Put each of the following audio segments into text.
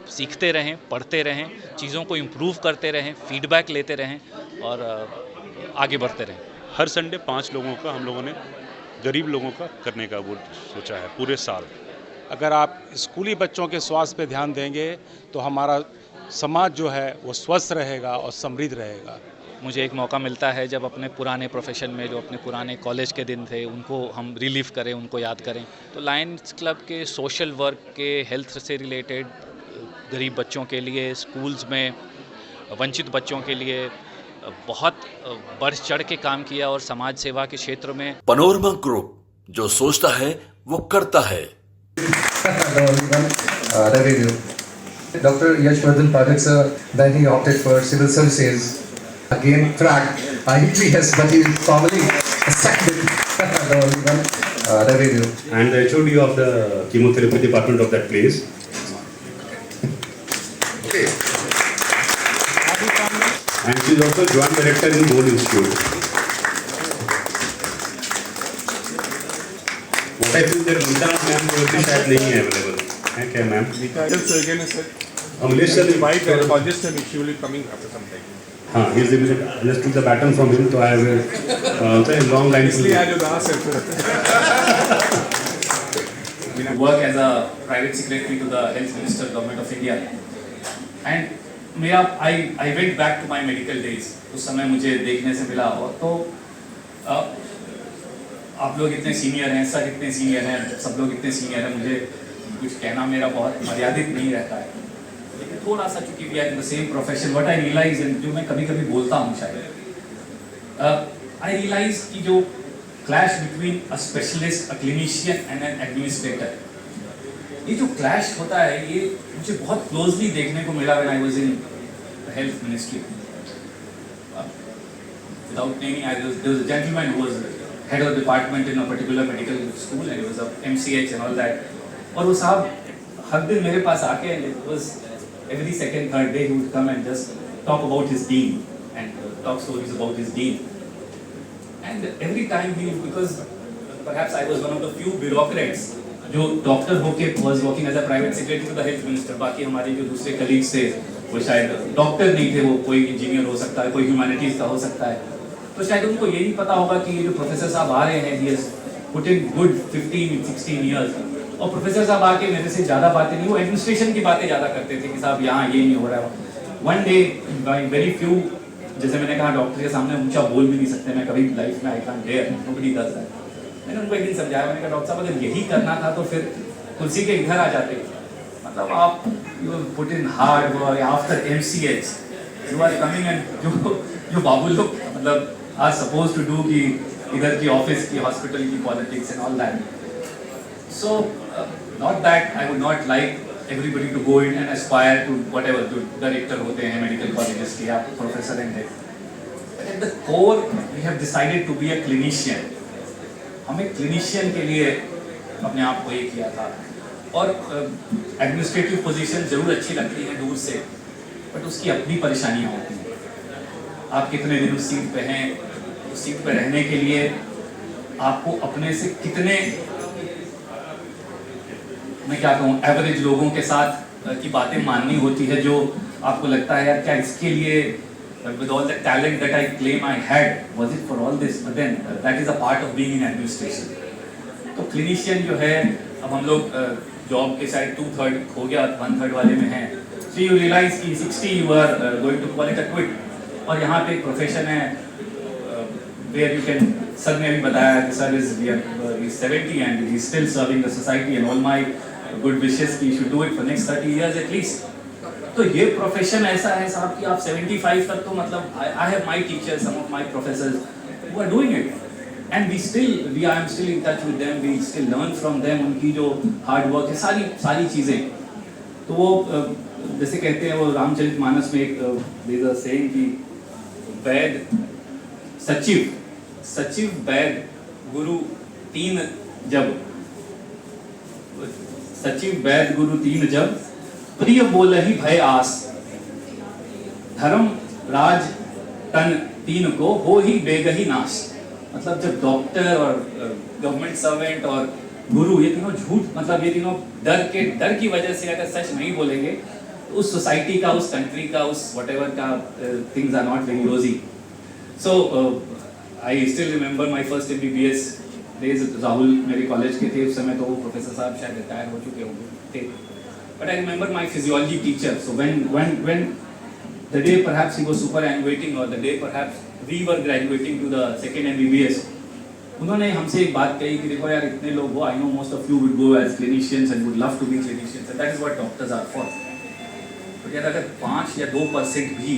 सीखते रहें, पढ़ते रहें, चीज़ों को इम्प्रूव करते रहें, फीडबैक लेते रहें और आगे बढ़ते रहें। हर संडे 5 लोगों का हम लोगों ने गरीब लोगों का करने का वो सोचा है पूरे साल। अगर आप स्कूली बच्चों के स्वास्थ्य पे ध्यान देंगे तो हमारा समाज जो है वो स्वस्थ रहेगा और समृद्ध रहेगा। मुझे एक मौका मिलता है जब अपने पुराने प्रोफेशन में जो अपने पुराने कॉलेज के दिन थे उनको हम रिलीव करें, उनको याद करें, तो लायंस क्लब के सोशल वर्क के, हेल्थ से रिलेटेड, गरीब बच्चों के लिए, स्कूल्स में वंचित बच्चों के लिए बहुत बढ़ चढ़ के काम किया और समाज सेवा के क्षेत्र में। पनोरमा ग्रुप, जो सोचता है वो करता है। Dr. Yashwardhan Pathak sir, then he opted for civil services. Again, cracked IELTS, but he formally accepted. And the HOD of the chemotherapy department of that place. Okay. And she is also joint director in Gold Institute. What I feel that Mumtaz ma'am को शायद नहीं है available. है क्या ma'am? Amlesh sir she will be coming after some time. हाँ, he is the I just took the baton from him, so I have a long line. I work as a private secretary to the Health Minister, Government of India, and I went back to my medical days. उस समय मुझे देखने से मिला और तो आप लोग इतने सीनियर हैं, सर इतने सीनियर हैं, सब लोग इतने सीनियर हैं, मुझे कुछ कहना मेरा बहुत मर्यादित नहीं रहता है, लेकिन थोड़ा सा चूंकि we are in the same profession, what I realize, जो मैं कभी कभी बोलता हूँ शायद, आई रियलाइज कि जो clash between a specialist, a clinician and an administrator, ये जो क्लैश होता है ये मुझे बहुत क्लोजली देखने को मिला when I was in health ministry. Without naming, there was a gentleman who was head of the department in a particular medical school and he was a MCH and all that. और वो साहब हर दिन मेरे पास आके, and it was every second, third day he would come and just talk about his dean and talk stories about his dean. And every time he, because perhaps I was one of the few bureaucrats जो doctor होके was working as a private secretary to the health minister. बाकी हमारे जो दूसरे colleagues थे वो शायद doctor नहीं थे, वो कोई इंजीनियर हो सकता है, कोई ह्यूमैनिटीज का हो सकता है, तो शायद उनको ये नहीं पता होगा कि ये जो प्रोफेसर साहब आ रहे हैं, he has put in good 15-16 years, और प्रोफेसर साहब आके मेरे से ज़्यादा बातें नहीं, वो एडमिनिस्ट्रेशन की बातें ज़्यादा करते थे कि साहब यहाँ ये नहीं हो रहा है. One day by very few, जैसे मैंने कहा डॉक्टर के सामने ऊंचा बोल भी नहीं सकते, मैं कभी लाइफ में, I can't dare, nobody does that. मैंने उनको एक दिन समझाया, मैंने कहा डॉक्टर साहब अगर यही करना था तो फिर तुलसी के इधर आ जाते, मतलब आप you put in hard work after MCH, you are coming and जो बाबू लोग मतलब आर सपोज टू डू कि इधर की ऑफिस की, हॉस्पिटल की politics and all that. So not that I would not like everybody to go in and aspire to whatever जो डायरेक्टर होते हैं मेडिकल कॉलेजेस के या professor and head. But at the core we have decided to be a clinician. हमें clinician के लिए अपने आप को ये किया था. और एडमिनिस्ट्रेटिव पोजीशन जरूर अच्छी लगती है दूर से, बट उसकी अपनी परेशानियाँ होती हैं. आप कितने दिन उस सीट पे हैं, उस सीट पे रहने के लिए आपको अपने से कितने, मैं क्या कहूँ, एवरेज लोगों के साथ की बातें माननी होती है, जो आपको लगता है यार क्या इसके लिए, with all the talent that I claim I had, was it for all this? But then that is a part of being in administration. तो क्लिनिशियन जो है, अब हम लोग जॉब के साइड 2/3 हो गया, 1/3 वाले में हैं, so you realize कि 60 you are going to call it a quit. और यहाँ पे एक प्रोफेशन है where you can, सर ने अभी बताया कि sir is 70 and he is still serving the society and all my good wishes कि you should do it for next 30 years at least. तो ये प्रोफेशन ऐसा है साहब कि आप 75 तक तो मतलब I have my teachers, some of my professors who are doing it and I am still in touch with them, we still learn from them. उनकी जो हार्ड वर्क है, सारी चीज़ें, तो वो जैसे कहते हैं वो रामचरितमानस में एक there is a saying कि वैद सचिव वैद गुरु तीन जब प्रिय बोलहि भय आस, धर्म राज तन तीन को हो ही बेगही नाश. मतलब जब डॉक्टर और गवर्नमेंट सर्वेंट और गुरु, ये तीनों झूठ, मतलब ये तीनों डर की वजह से अगर सच नहीं बोलेंगे उस सोसाइटी का, उस कंट्री का, उस whatever का things are not very rosy. So I still remember my first MBBS days. Rahul मेरे कॉलेज के थे उस समय, तो वो प्रोफेसर साहब शायद रिटायर हो चुके होंगे थे. But I remember my physiology teacher. So when the day perhaps he was superannuating, or the day perhaps we were graduating to the second MBBS, उन्होंने हमसे एक बात कही कि देखो यार, इतने लोग हो, I know most of you would go as clinicians and would love to be clinicians, and that is what doctors are for. But यार अगर 5 या 2% भी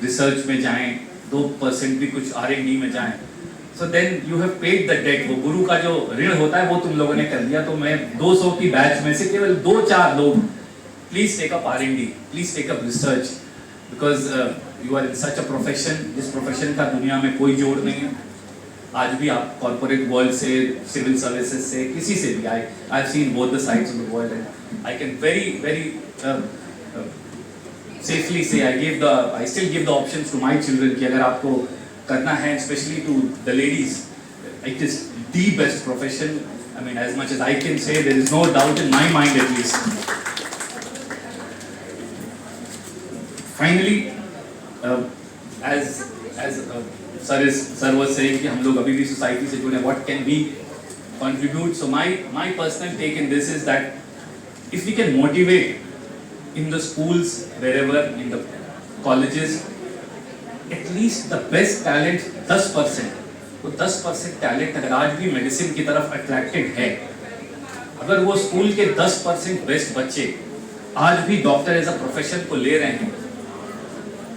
रिसर्च में जाएं, 2% भी कुछ R&D में जाएं, so then you have paid the debt. वो गुरु का जो ऋण होता है वो तुम लोगों ने कर दिया. तो मैं 200 की बैच में से केवल 2-4 लोग, please take up R&D, please take up research, because you are in such a profession. जिस प्रोफेशन का दुनिया में कोई जोड़ नहीं है. आज भी आप कॉर्पोरेट वर्ल्ड से, सिविल सर्विसेज से, किसी से भी, I have seen both the sides of the world, and I can very safely say I still give the options to my children कि अगर आपको करना है, specially to the ladies, it is the best profession. I mean, as much as I can say, there is no doubt in my mind at least. Finally, as sir was saying कि हम लोग अभी भी society से जुड़े, what can we contribute? So my personal take in this is that if we can motivate in the schools, wherever, in the colleges, at least the best talent 10%, वो 10% talent अगर आज भी मेडिसिन की तरफ attracted है, अगर वो school के 10% बेस्ट बच्चे आज भी डॉक्टर एज अ प्रोफेशन को ले रहे हैं,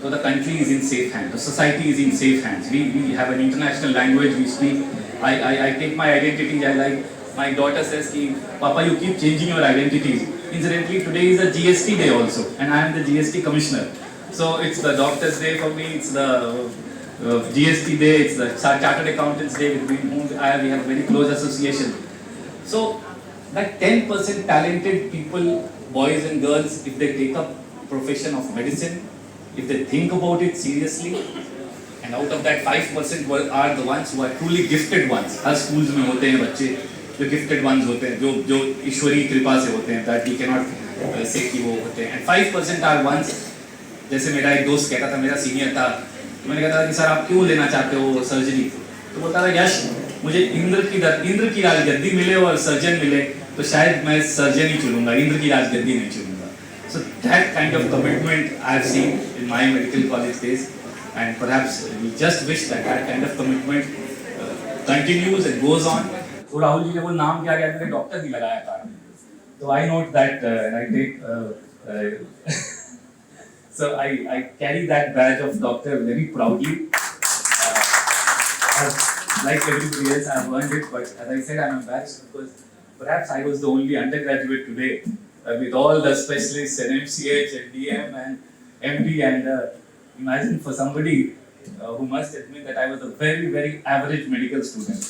so the country is in safe hands, the society is in safe hands. We have an international language we speak. I take my identity, I like, my daughter says ki, Papa, you keep changing your identities. Incidentally, today is a GST day also, and I am the GST commissioner. So it's the doctor's day for me, it's the GST day, it's the chartered accountants day, with whom we have a very close association. So that 10% talented people, boys and girls, if they take up profession of medicine, if they think about it seriously, and out of that 5% are the ones who are truly gifted ones. Her schools में होते हैं बच्चे जो gifted ones होते हैं, जो ईश्वरीय कृपा से होते हैं, that we cannot say कि वो होते हैं. And 5% are ones, जैसे मेरा एक दोस्त कहता था, मेरा सीनियर था, तो मैंने कहता था कि सर आप क्यों लेना चाहते हो सर्जरी? तो बोलता था, यश, मुझे इंद्र की राजगद्दी मिले और सर्जन मिले तो शायद मैं सर्जन ही चुनूंगा, इंद्र की राजगद्दी नहीं चुनूंगा. So that kind of commitment I have seen in my medical college days, and perhaps we just wish that that kind of commitment continues and goes on. तो राहुल जी ने वो नाम क्या कहते थे, डॉक्टर ही लगाया था. तो I note that and I take so I carry that badge of doctor very proudly. Like everybody else, I have earned it, but as I said, I am embarrassed because perhaps I was the only undergraduate today. With all the specialists and MCH and DM and MD, and imagine for somebody who must admit that I was a very average medical student,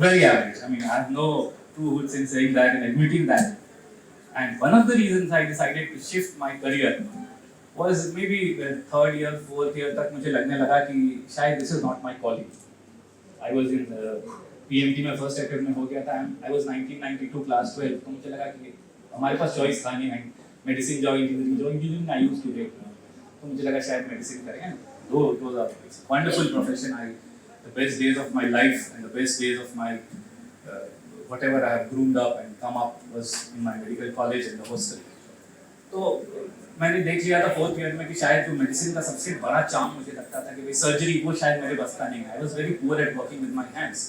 very average. I mean, I have no two hoods in saying that and admitting that. And one of the reasons I decided to shift my career was maybe the 3rd year, 4th year तक मुझे लगने लगा कि शायद this is not my calling. I was in PMT में first attempt में हो गया था. I was 1992 class 12, तो मुझे लगा कि हमारे पास चॉइस था नहीं, मेडिसिन जाओ engineering I used to take, तो मुझे लगा शायद मेडिसिन करें. Those are wonderful profession. The best days of my life and the best days of my whatever I have groomed up and come up was in my medical college and the hostel. तो मैंने देख लिया था 4th year में कि शायद जो medicine का सबसे बड़ा चार्म मुझे लगता था कि भाई सर्जरी, वो शायद मेरे बस का नहीं है. I was very poor at working with my hands.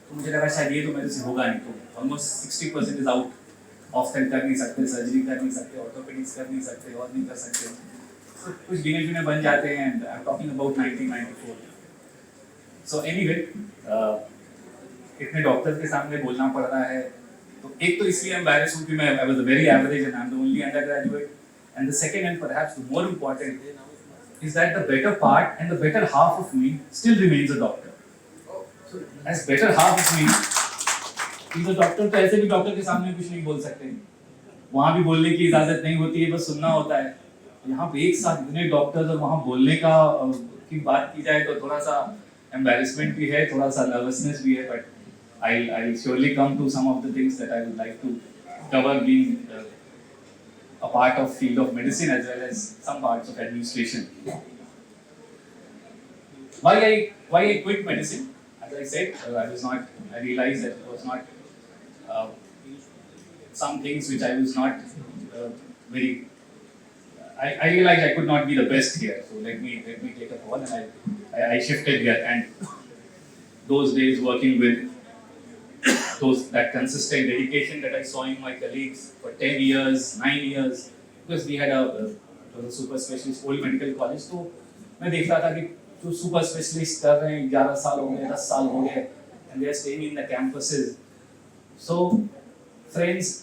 तो मुझे लगा शायद ये तो मेरे से होगा नहीं. तो almost 60% is out. ऑप्शन कर नहीं सकते, सर्जरी कर नहीं सकते, ऑर्थोपेडिक्स कर नहीं सकते, और नहीं कर सकते. So कुछ गिने चुने बन जाते हैं. And I am talking about 1994. So anyway, इतने डॉक्टर्स के सामने बोलना पड़ रहा है, तो एक तो इसलिए एम्बैरेस हूँ कि मैं I was very average and I am the only undergraduate. And the second and perhaps the more important is that the better part and the better half of me still remains a doctor. So as better half of me तो doctor, तो ऐसे भी doctor के सामने कुछ नहीं बोल सकते, वहाँ भी बोलने की इजाजत नहीं होती है, बस सुनना होता है. यहाँ पे एक साथ इतने डॉक्टर्स और वहाँ बोलने का की बात की जाए तो थोड़ा सा एम्बैरेसमेंट भी है, थोड़ा सा नर्वसनेस भी है. But I surely come to some of the things that I would like to cover, being a part of field of medicine as well as some parts of administration. Why I quit medicine? As I said, I realized that it was not some things which I was not very. I realized I could not be the best here, so let me take a call, and I shifted here. And those days working with that consistent dedication that I saw in my colleagues for 10 years, 9 years, because we had a super specialist old medical college, so मैं देख रहा था कि जो super specialist कर रहे हैं 11 साल हो गए, 10 साल हो गए, and they are staying in the campuses. So friends,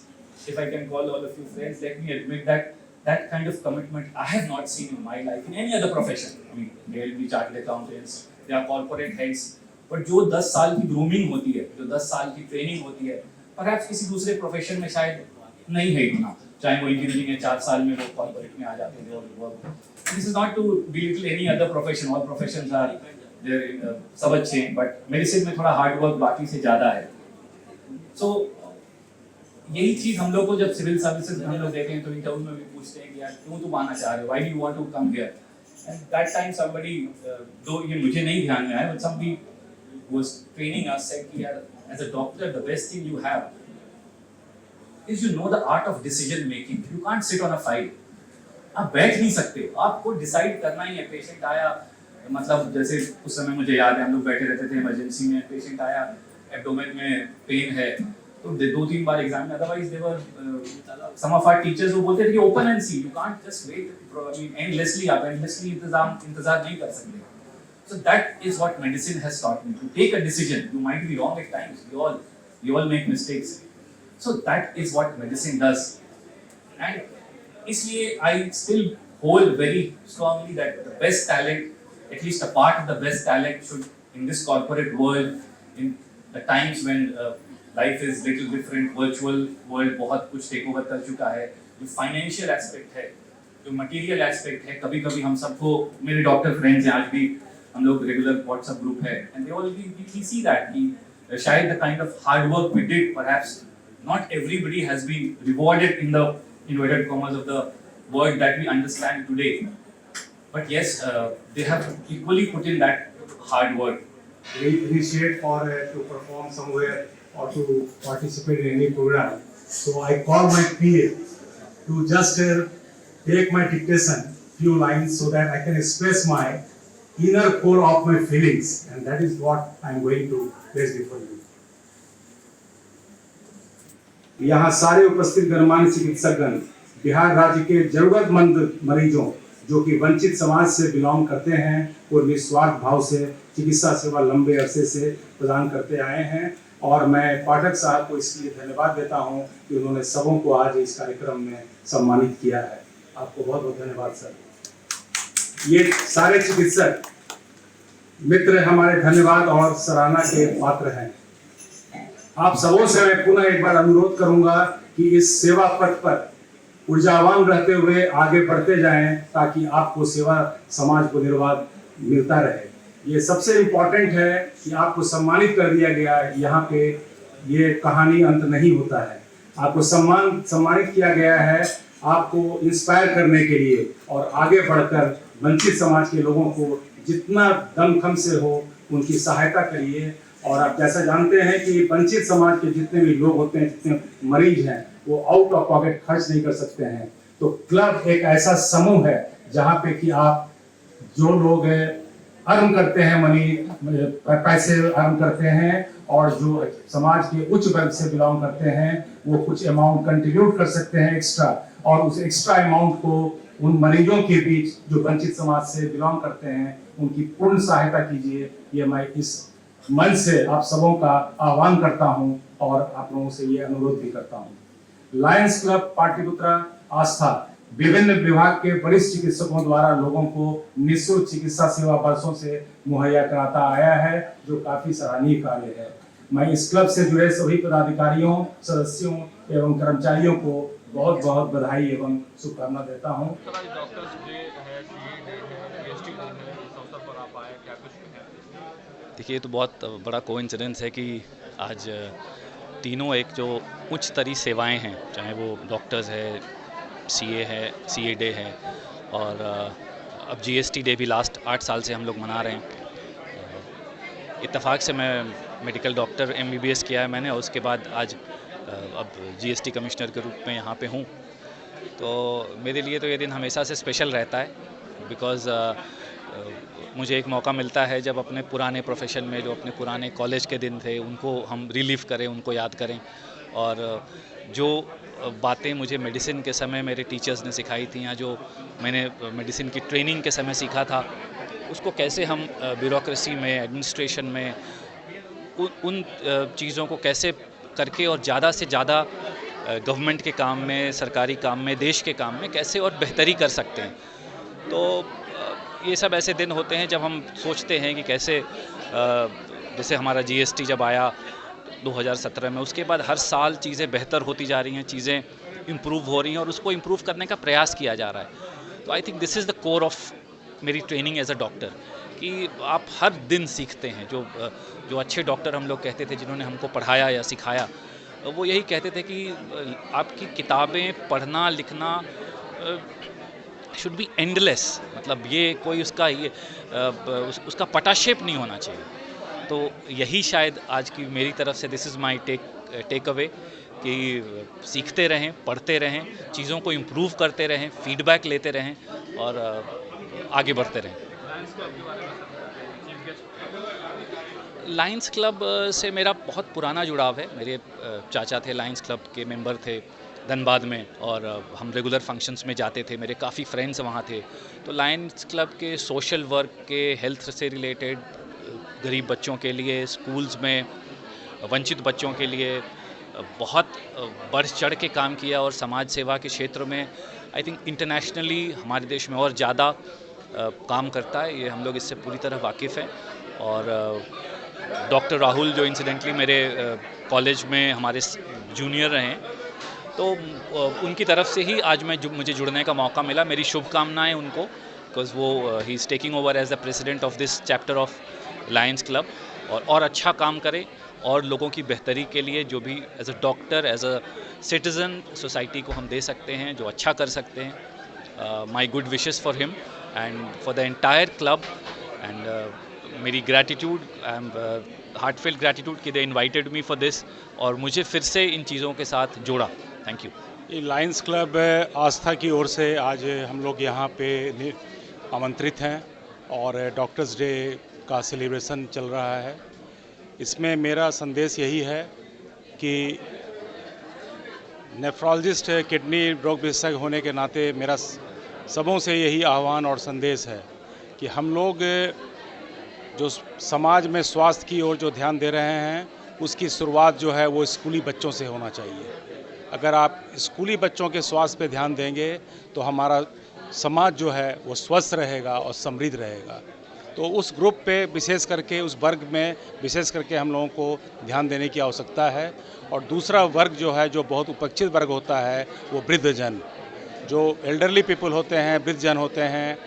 if I can call all of you friends, let me admit that kind of commitment I have not seen in my life in any other profession. I mean, they will be chartered accountants, they are corporate heads. But जो 10 साल की grooming होती है, जो 10 साल की training होती है, परहैप्स किसी दूसरे प्रोफेशन में शायद नहीं है इतना, चाहे वो इंजीनियरिंग में 4 साल में वो कॉर्पोरेट में आ जाते थे और work. This is not to belittle any other profession, all professions are there, सब अच्छे हैं, बट मेडिसिन में थोड़ा हार्ड वर्क बाकी से ज़्यादा है. सो यही चीज़ हम लोग को जब सिविल सर्विसेज में हम लोग देते हैं तो इंटरव्यू में भी पूछते हैं कि यार क्यों तुम आना चाह रहे हो, why do you want to come here. And that time somebody, though ये मुझे नहीं ध्यान में आया, but somebody was training us said कि यार as a doctor the best thing you have is you know the art of decision making. You can't sit on a file. आप बैठ नहीं सकते, आपको डिसाइड करना ही है. पेशेंट आया, मतलब जैसे उस समय मुझे याद है हम लोग बैठे रहते थे इमरजेंसी में, पेशेंट आया एब्डोमेन में पेन है, तो 2-3 बार एग्जाम में, otherwise there were some of our teachers वो बोलते थे कि open and see, you can't just wait endlessly, आप एंडलेसली इंतजार नहीं कर सकते. So that is what medicine has taught me, to take a decision. You might be wrong at times. We all make mistakes. So that is what medicine does. And isliye I still hold very strongly that the best talent, at least a part of the best talent, should in this corporate world, in the times when life is little different, virtual world बहुत कुछ take over कर चुका है, जो financial aspect है, जो material aspect है, कभी-कभी हम सबको, मेरे डॉक्टर फ्रेंड्स हैं आज भी, हम लोग रेगुलर व्हाट्सएप ग्रुप है, and they all we see that कि शायद the kind of hard work we did, perhaps not everybody has been rewarded in the inverted commas of the word that we understand today, but yes they have equally put in that hard work. We initiate for to perform somewhere or to participate in any program, so I call my PA to just take my dictation few lines so that I can express my inner core of my feelings, and that is what I am going to place before you. यहाँ सारे उपस्थित गणमान्य चिकित्सकगण बिहार राज्य के जरूरतमंद मरीजों जो कि वंचित समाज से बिलोंग करते हैं, वो निस्वार्थ भाव से चिकित्सा सेवा लंबे अरसे से प्रदान करते आए हैं, और मैं पाठक साहब को इसलिए धन्यवाद देता हूं कि उन्होंने सबों को आज इस कार्यक्रम में सम्मानित किया है. आपको बहुत बहुत धन्यवाद सर. ये सारे चिकित्सक मित्र हमारे धन्यवाद और सराहना के पात्र हैं. आप सबों से मैं पुनः एक बार अनुरोध करूंगा कि इस सेवा पथ पर ऊर्जावान रहते हुए आगे बढ़ते जाएं, ताकि आपको सेवा समाज को निर्वाध मिलता रहे. ये सबसे इम्पोर्टेंट है कि आपको सम्मानित कर दिया गया है. यहाँ पे ये कहानी अंत नहीं होता है. आपको सम्मानित किया गया है आपको इंस्पायर करने के लिए, और आगे बढ़कर वंचित समाज के लोगों को जितना दमखम से हो उनकी सहायता करिए. और आप जैसा जानते हैं कि वंचित समाज के जितने भी लोग होते हैं, जितने मरीज हैं, वो आउट ऑफ पॉकेट खर्च नहीं कर सकते हैं. तो क्लब एक ऐसा समूह है जहाँ पे कि आप जो लोग अर्न करते हैं, पैसे अर्न करते हैं, और जो समाज के उच्च वर्ग से बिलोंग करते हैं, वो कुछ अमाउंट कंट्रीब्यूट कर सकते हैं एक्स्ट्रा, और उस एक्स्ट्रा अमाउंट को उन मरीजों के बीच जो वंचित समाज से बिलोंग करते हैं उनकी पूर्ण सहायता कीजिए. ये मैं इस मंच से आप सबों का आह्वान करता हूं और आप लोगों से ये अनुरोध भी करता हूं. लायंस क्लब पाटलिपुत्रा आस्था विभिन्न विभाग के वरिष्ठ चिकित्सकों द्वारा लोगों को निःशुल्क चिकित्सा सेवा वर्षों से मुहैया कराता आया है, जो काफी सराहनीय कार्य है. मैं इस क्लब से जुड़े सभी पदाधिकारियों, सदस्यों एवं कर्मचारियों को बहुत बहुत बधाई एवं शुभकामना देता हूं. देखिए, ये तो बहुत बड़ा कोइंसिडेंस है कि आज तीनों एक जो उच्च स्तरीय सेवाएं हैं, चाहे वो डॉक्टर्स है, CA है, CA डे है और अब GST डे भी लास्ट 8 साल से हम लोग मना रहे हैं। इत्तेफाक से मैं मेडिकल डॉक्टर MBBS किया है मैंने, और उसके बाद आज अब GST कमिश्नर के रूप में यहाँ पे हूँ। तो मेरे लिए तो ये दिन हमेशा से स्पेशल रहता है, बिकॉज़ मुझे एक मौका मिलता है जब अपने पुराने प्रोफेशन में जो अपने पुराने कॉलेज के दिन थे उनको हम रिलीव करें, उनको याद करें, और जो बातें मुझे मेडिसिन के समय मेरे टीचर्स ने सिखाई थी या जो मैंने मेडिसिन की ट्रेनिंग के समय सीखा था, उसको कैसे हम ब्यूरोक्रेसी में, एडमिनिस्ट्रेशन में उन चीज़ों को कैसे करके और ज़्यादा से ज़्यादा गवर्नमेंट के काम में, सरकारी काम में, देश के काम में कैसे और बेहतरी कर सकते हैं। तो ये सब ऐसे दिन होते हैं जब हम सोचते हैं कि कैसे, जैसे हमारा GST जब आया 2017 में, उसके बाद हर साल चीज़ें बेहतर होती जा रही हैं, चीज़ें इम्प्रूव हो रही हैं और उसको इम्प्रूव करने का प्रयास किया जा रहा है। तो I think this is the core of मेरी ट्रेनिंग एज अ डॉक्टर, कि आप हर दिन सीखते हैं। जो अच्छे डॉक्टर हम लोग कहते थे, जिन्होंने हमको पढ़ाया या सिखाया, वो यही कहते थे कि आपकी किताबें पढ़ना लिखना शुड बी एंडलेस, मतलब ये कोई उसका पटाशेप नहीं होना चाहिए। तो यही शायद आज की मेरी तरफ से this is my takeaway, कि सीखते रहें, पढ़ते रहें, चीज़ों को इम्प्रूव करते रहें, फीडबैक लेते रहें और आगे बढ़ते रहें। लायंस क्लब से मेरा बहुत पुराना जुड़ाव है। मेरे चाचा थे, लायंस क्लब के मेंबर थे धनबाद में, और हम रेगुलर फंक्शंस में जाते थे, मेरे काफ़ी फ्रेंड्स वहाँ थे। तो लायंस क्लब के सोशल वर्क के, हेल्थ से रिलेटेड, गरीब बच्चों के लिए, स्कूल्स में वंचित बच्चों के लिए बहुत बढ़ चढ़ के काम किया, और समाज सेवा के क्षेत्र में आई थिंक इंटरनेशनली हमारे देश में और ज़्यादा काम करता है। ये हम लोग इससे पूरी तरह वाकिफ़ हैं। और डॉक्टर राहुल जो इंसिडेंटली मेरे कॉलेज में हमारे जूनियर रहे हैं, तो उनकी तरफ से ही आज मुझे जुड़ने का मौका मिला। मेरी शुभकामनाएं उनको, बिकॉज़ वो ही is taking over as the president of this chapter of Lions Club, और अच्छा काम करे और लोगों की बेहतरी के लिए जो भी as a doctor, as a citizen society को हम दे सकते हैं, जो अच्छा कर सकते हैं। My good wishes for him and for the entire club, and मेरी gratitude, I am heartfelt gratitude कि they invited me for this, और मुझे फिर से इन चीज़ों के साथ जोड़ा। Thank you. ये लायंस क्लब आस्था की ओर से आज हम लोग यहाँ पे आमंत्रित हैं, और डॉक्टर्स डे का सेलिब्रेशन चल रहा है। इसमें मेरा संदेश यही है कि नेफ्रोलॉजिस्ट, किडनी रोग विशेषज्ञ होने के नाते मेरा सबों से यही आह्वान और संदेश है कि हम लोग जो समाज में स्वास्थ्य की ओर जो ध्यान दे रहे हैं, उसकी शुरुआत जो है वो स्कूली बच्चों से होना चाहिए। अगर आप स्कूली बच्चों के स्वास्थ्य पे ध्यान देंगे तो हमारा समाज जो है वो स्वस्थ रहेगा और समृद्ध रहेगा। तो उस ग्रुप पे विशेष करके, उस वर्ग में विशेष करके हम लोगों को ध्यान देने की आवश्यकता है। और दूसरा वर्ग जो है, जो बहुत उपेक्षित वर्ग होता है, वो वृद्धजन, जो एल्डरली पीपल होते हैं, वृद्धजन होते हैं।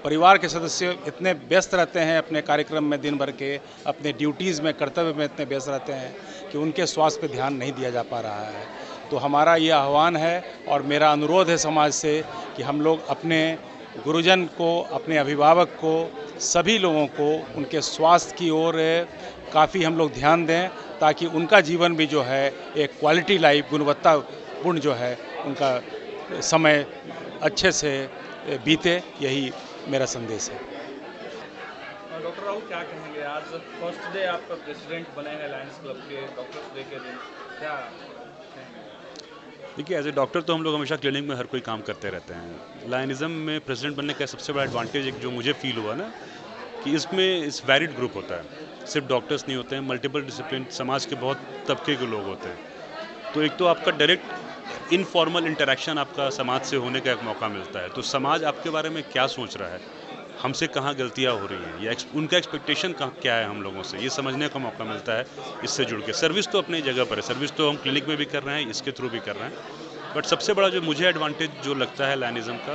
परिवार के सदस्य इतने व्यस्त रहते हैं अपने कार्यक्रम में, दिन भर के अपने ड्यूटीज़ में, कर्तव्य में इतने व्यस्त रहते हैं कि उनके स्वास्थ्य पे ध्यान नहीं दिया जा पा रहा है। तो हमारा ये आह्वान है और मेरा अनुरोध है समाज से कि हम लोग अपने गुरुजन को, अपने अभिभावक को, सभी लोगों को उनके स्वास्थ्य की ओर काफ़ी हम लोग ध्यान दें, ताकि उनका जीवन भी जो है एक क्वालिटी लाइफ, गुणवत्तापूर्ण जो है उनका समय अच्छे से बीते। यही मेरा संदेश है। डॉक्टर राहुल, क्या कहेंगे? आज फर्स्ट डे आपका प्रेसिडेंट बने हैं लायंस क्लब के, डॉक्टर्स डे के दिन, क्या कहेंगे? देखिए, एज ए डॉक्टर तो हम लोग हमेशा क्लिनिक में हर कोई काम करते रहते हैं। लायनिज़म में प्रेसिडेंट बनने का सबसे बड़ा एडवांटेज एक जो मुझे फील हुआ ना, कि इसमें इस वैरिड ग्रुप होता है, सिर्फ डॉक्टर्स नहीं होते हैं, मल्टीपल डिसिप्लिन, समाज के बहुत तबके के लोग होते हैं। तो एक तो आपका डायरेक्ट इनफॉर्मल इंटरेक्शन आपका समाज से होने का एक मौका मिलता है। तो समाज आपके बारे में क्या सोच रहा है, हमसे कहाँ गलतियाँ हो रही हैं, या उनका एक्सपेक्टेशन क्या है हम लोगों से, ये समझने का मौका मिलता है इससे जुड़ के। सर्विस तो अपनी जगह पर है, सर्विस तो हम क्लिनिक में भी कर रहे हैं, इसके थ्रू भी कर रहे हैं। बट सबसे बड़ा जो मुझे एडवांटेज जो लगता है लायनिज़म का,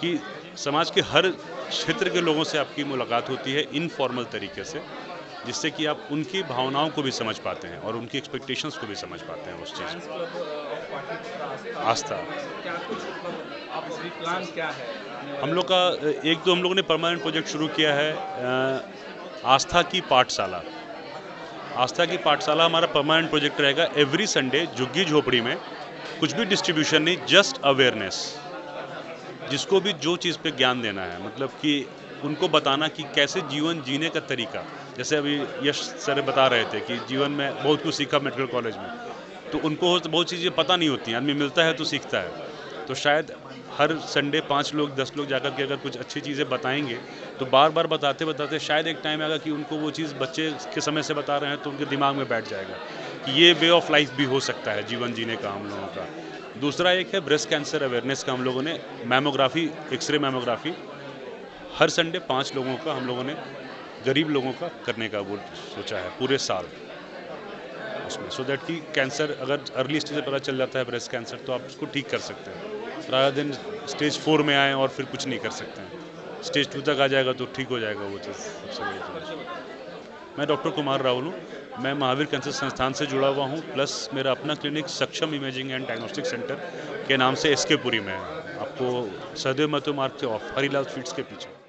कि समाज के हर क्षेत्र के लोगों से आपकी मुलाकात होती है इनफॉर्मल तरीके से, जिससे कि आप उनकी भावनाओं को भी समझ पाते हैं और उनकी एक्सपेक्टेशंस को भी समझ पाते हैं उस चीज़। आस्था। क्या कुछ मतलब आप अभी प्लान क्या है आने वाले? हम लोग का एक तो हम लोगों ने परमानेंट प्रोजेक्ट शुरू किया है आस्था की पाठशाला। आस्था की पाठशाला हमारा परमानेंट प्रोजेक्ट रहेगा। एवरी संडे झुग्गी झोपड़ी में कुछ भी डिस्ट्रीब्यूशन नहीं, जस्ट अवेयरनेस। जिसको भी जो चीज़ पे ज्ञान देना है, मतलब कि उनको बताना कि कैसे जीवन जीने का तरीका, जैसे अभी यश सर बता रहे थे कि जीवन में बहुत कुछ सीखा मेडिकल कॉलेज में, तो उनको बहुत चीज़ें पता नहीं होती हैं। आदमी मिलता है तो सीखता है। तो शायद हर संडे 5 लोग 10 लोग जाकर के अगर कुछ अच्छी चीज़ें बताएंगे तो बार बार बताते बताते शायद एक टाइम आएगा कि उनको वो चीज़ बच्चे के समय से बता रहे हैं तो उनके दिमाग में बैठ जाएगा कि ये वे ऑफ लाइफ भी हो सकता है जीवन जीने का हम लोगों का। दूसरा एक है ब्रेस्ट कैंसर अवेयरनेस का। हम लोगों ने मैमोग्राफी, एक्सरे मैमोग्राफी हर संडे 5 लोगों का हम लोगों ने गरीब लोगों का करने का वो सोचा है पूरे साल उसमें, सो दैट कि कैंसर अगर अर्ली स्टेज से पता चल जाता है ब्रेस्ट कैंसर तो आप उसको ठीक कर सकते हैं, rather दिन स्टेज 4 में आए और फिर कुछ नहीं कर सकते हैं। स्टेज 2 तक आ जाएगा तो ठीक हो जाएगा वो चीज़। सबसे बड़ी चीज़। मैं डॉक्टर कुमार राहुल हूँ। मैं महावीर कैंसर संस्थान से जुड़ा हुआ हूँ, प्लस मेरा अपना क्लिनिक सक्षम इमेजिंग एंड डायग्नोस्टिक सेंटर के नाम से एसके पुरी में है। आपको सहदेव महतो मार्ग के ऑफ हरीलाल स्वीट्स के पीछे।